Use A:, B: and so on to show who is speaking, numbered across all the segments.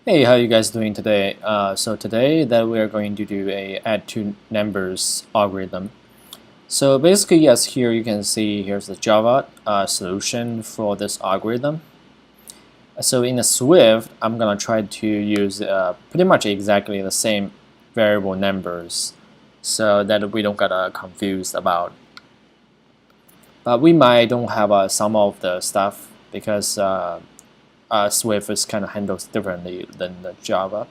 A: Hey, how you guys doing today? So today that we are going to do a add two numbers algorithm. So basically, yes, here you can see here's the Java solution for this algorithm. So in the Swift, I'm gonna try to use pretty much exactly the same variable numbers, so that we don't get confused about. But we might don't have some of the stuff because Swift is kind of handles differently than the Java.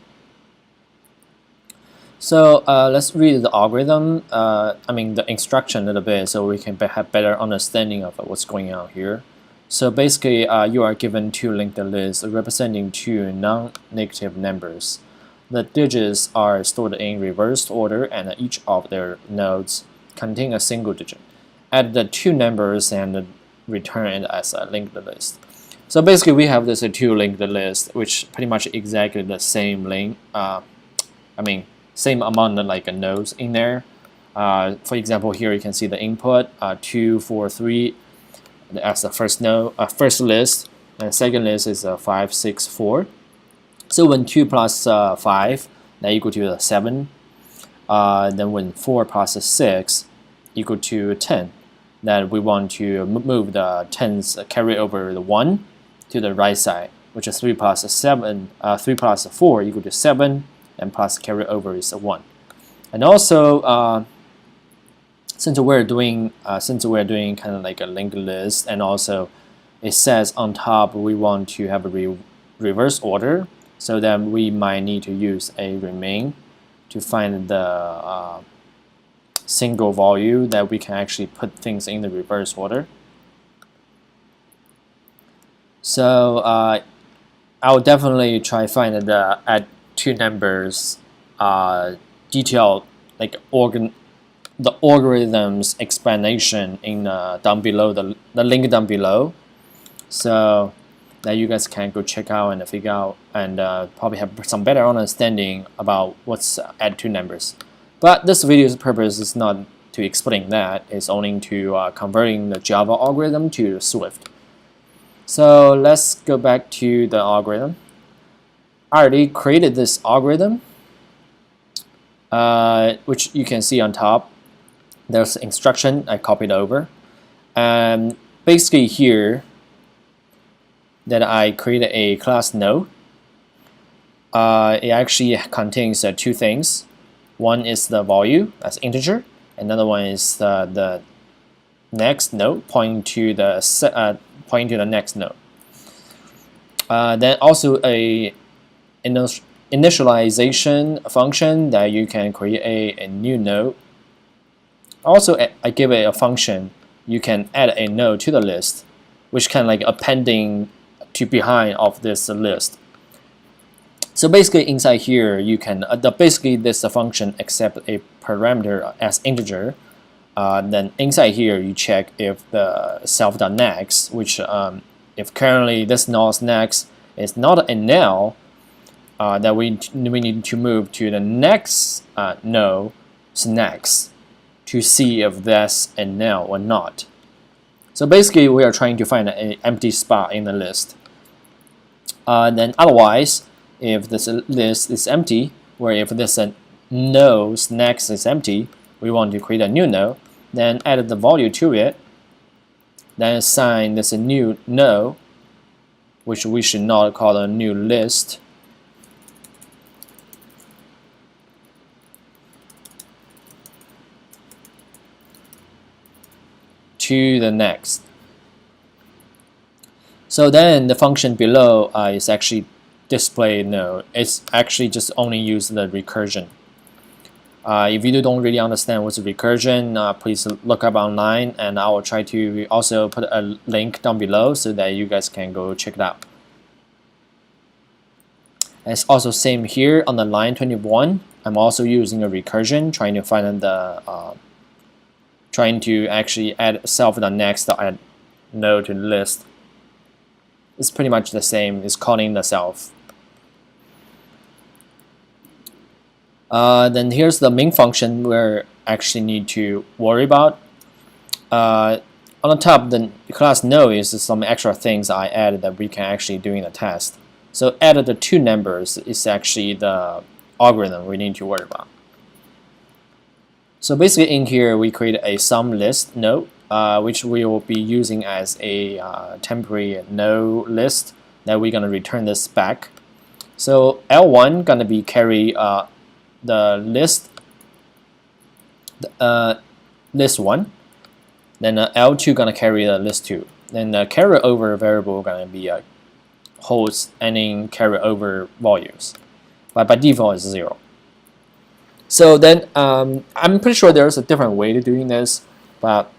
A: So let's read the algorithm, the instruction a little bit so we can have better understanding of what's going on here. So basically, you are given two linked lists representing two non-negative numbers. The digits are stored in reversed order and each of their nodes contain a single digit. Add the two numbers and return it as a linked list. So basically, we have this two linked list, which pretty much exactly the same link. Same amount of like nodes in there. For example, here you can see the input 2, 4, 3 as the first node, first list, and second list is 5, 6, 4. So when 2 plus 5 that equal to 7, then when 4 plus 6 equal to 10, then we want to move the 10's carry over the 1 to the right side, which is 3 plus 7, 3 plus 4 equal to 7. And plus carry over is 1. And also, since we're doing kind of like a linked list, and also it says on top we want to have a reverse order, so then we might need to use a remain to find the single value that we can actually put things in the reverse order. So I'll definitely try find the add two numbers detailed like the algorithm's explanation in down below the link down below, so that you guys can go check out and figure out and probably have some better understanding about what's add two numbers. But this video's purpose is not to explain that, it's only to converting the Java algorithm to Swift. So let's go back to the algorithm. I already created this algorithm, which you can see on top. There's instruction I copied over, and basically here that I created a class node. It actually contains two things. One is the value as integer, another one is the next node pointing to the next node. Then also a initialization function that you can create a new node. Also, I give it a function you can add a node to the list, which can like appending to behind of this list. So basically, inside here you can basically this function accept a parameter as integer. Then inside here you check if the self.next, which if currently this node's next is not a null, that we need to move to the next node's next to see if that's a null or not. So basically, we are trying to find an empty spot in the list. Then otherwise, if this list is empty, or if this node's next is empty, we want to create a new node. Then add the value to it. Then assign this a new node, which we should not call a new list. To the next. So then the function below is actually display node. It's actually just only use the recursion. If you don't really understand what's a recursion, please look up online, and I will try to also put a link down below so that you guys can go check it out. And it's also same here on the line 21. I'm also using a recursion, trying to find the trying to actually add self.next add node to the list. It's pretty much the same. It's calling the self. Then here's the main function we actually need to worry about. On the top, the class node is some extra things I added that we can actually do in the test. So add the two numbers is actually the algorithm we need to worry about. So basically in here we create a sum list node, which we will be using as a temporary node list that we're gonna return this back. So L1 gonna be carry the list list 1, then L2 gonna carry the list 2. Then the carryover variable gonna be holds any carryover values, but by default it's 0. So then I'm pretty sure there's a different way to doing this, but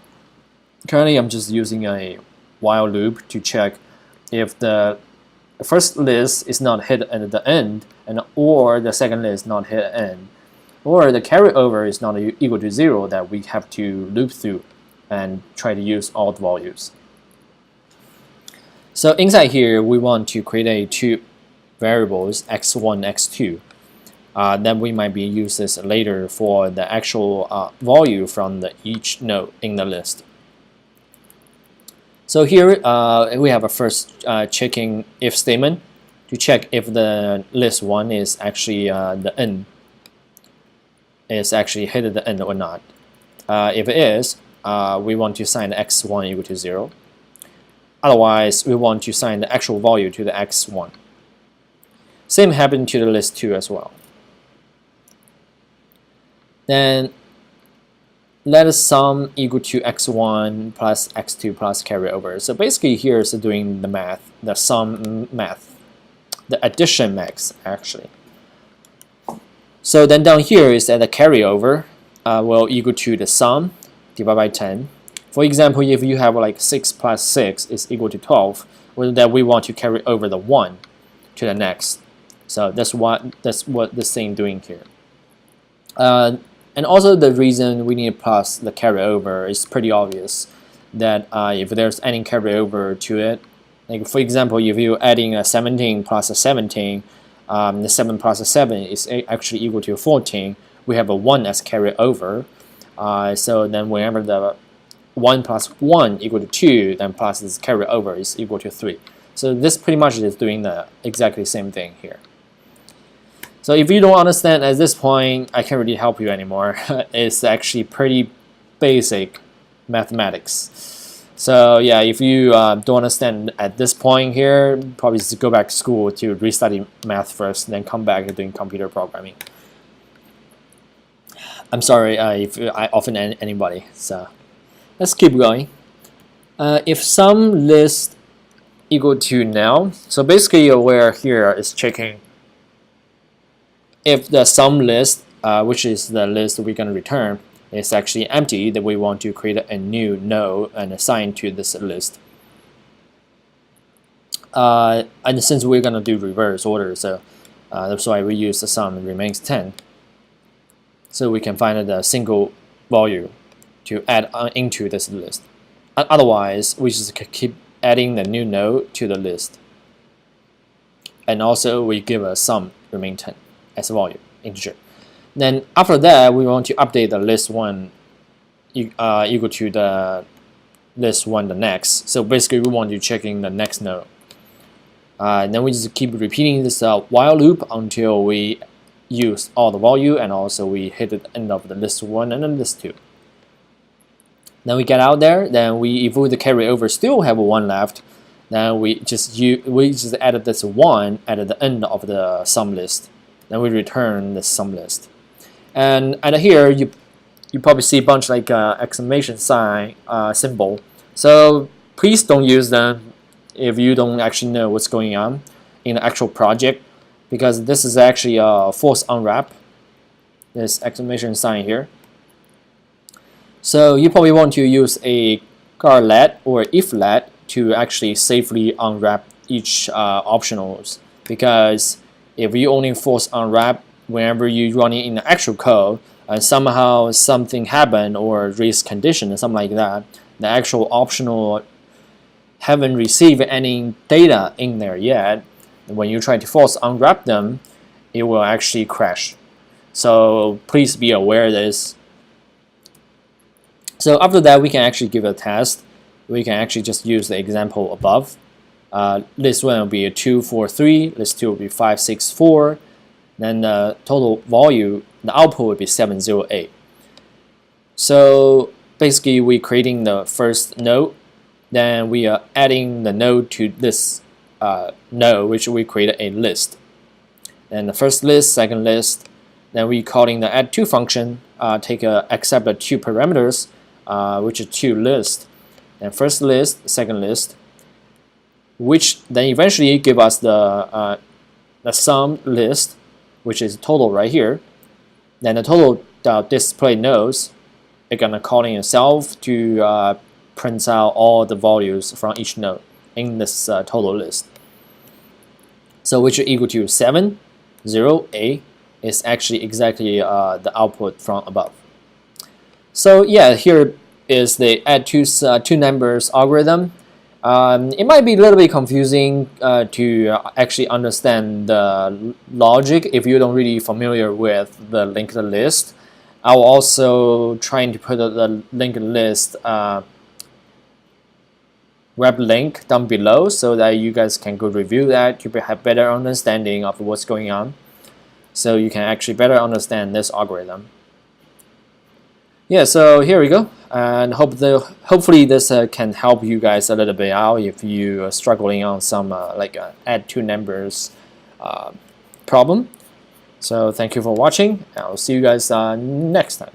A: currently I'm just using a while loop to check if the first list is not hit at the end, or the second list not hit at the end, or the carryover is not equal to 0, that we have to loop through and try to use all the values. So inside here, we want to create two variables, x1, x2. Then we might be use this later for the actual value from each node in the list. So here we have a first checking if statement to check if the list 1 is actually the end is actually hit at the end or not. If it is, we want to assign x1 equal to 0. Otherwise, we want to assign the actual value to the x1. Same happened to the list 2 as well. Then let us sum equal to x1 plus x2 plus carryover. So basically here is doing the math, the sum math, the addition math actually. So then down here is that the carryover will equal to the sum divided by 10. For example, if you have like 6 plus 6 is equal to 12, well, then we want to carry over the 1 to the next. So that's what this thing doing here. And also the reason we need plus the carryover is pretty obvious, that if there's any carryover to it, like for example, if you're adding a 17 plus a 17, the 7 plus a 7 is actually equal to 14. We have a 1 as carryover. So then whenever the 1 plus 1 equal to 2, then plus this carryover is equal to 3. So this pretty much is doing the exactly same thing here. So if you don't understand at this point, I can't really help you anymore. It's actually pretty basic mathematics. So yeah, if you don't understand at this point here, probably just go back to school to restudy math first, then come back to doing computer programming. I'm sorry if I offend anybody. So let's keep going. If sum list equal to null, so basically where here is checking if the sum list, which is the list we're going to return, is actually empty, then we want to create a new node and assign to this list. And since we're going to do reverse order, so that's why we use the sum remains 10. So we can find a single value to add into this list. Otherwise, we just keep adding the new node to the list. And also we give a sum remain 10 as a value, integer. Then after that, we want to update the list 1 equal to the list 1 the next. So basically we want to checking the next node. Then we just keep repeating this while loop until we use all the value, and also we hit the end of the list 1 and then list 2. Then we get out there, then we, if the carryover still have 1 left, then we just added this 1 at the end of the sum list. Then we return the sum list. And here you probably see a bunch like exclamation sign symbol. So please don't use them if you don't actually know what's going on in the actual project, because this is actually a false unwrap, this exclamation sign here. So you probably want to use a let or if let to actually safely unwrap each optionals, because if you only force unwrap whenever you run it in the actual code and somehow something happened or raise condition or something like that, the actual optional haven't received any data in there yet, when you try to force unwrap them, it will actually crash. So please be aware of this. So after that, we can actually give a test. We can actually just use the example above. List 1 will be a 2, 4, 3. List 2 will be 5, 6, 4. Then the total value, the output would be 7, 0, 8. So basically, we're creating the first node. Then we are adding the node to this node, which we created a list. Then the first list, second list. Then we calling the add2 function, accept the 2 parameters, which is 2 lists. Then first list, second list, which then eventually give us the sum list, which is total right here. Then the total display nodes are gonna calling itself to print out all the values from each node in this total list. So which is equal to 7, 0, 8 is actually exactly the output from above. So yeah, here is the add two numbers algorithm. It might be a little bit confusing to actually understand the logic if you don't really familiar with the linked list. I will also trying to put the linked list web link down below so that you guys can go review that to have better understanding of what's going on, so you can actually better understand this algorithm. Yeah, so here we go, and hopefully this can help you guys a little bit out if you are struggling on some add two numbers problem. So thank you for watching. I'll see you guys next time.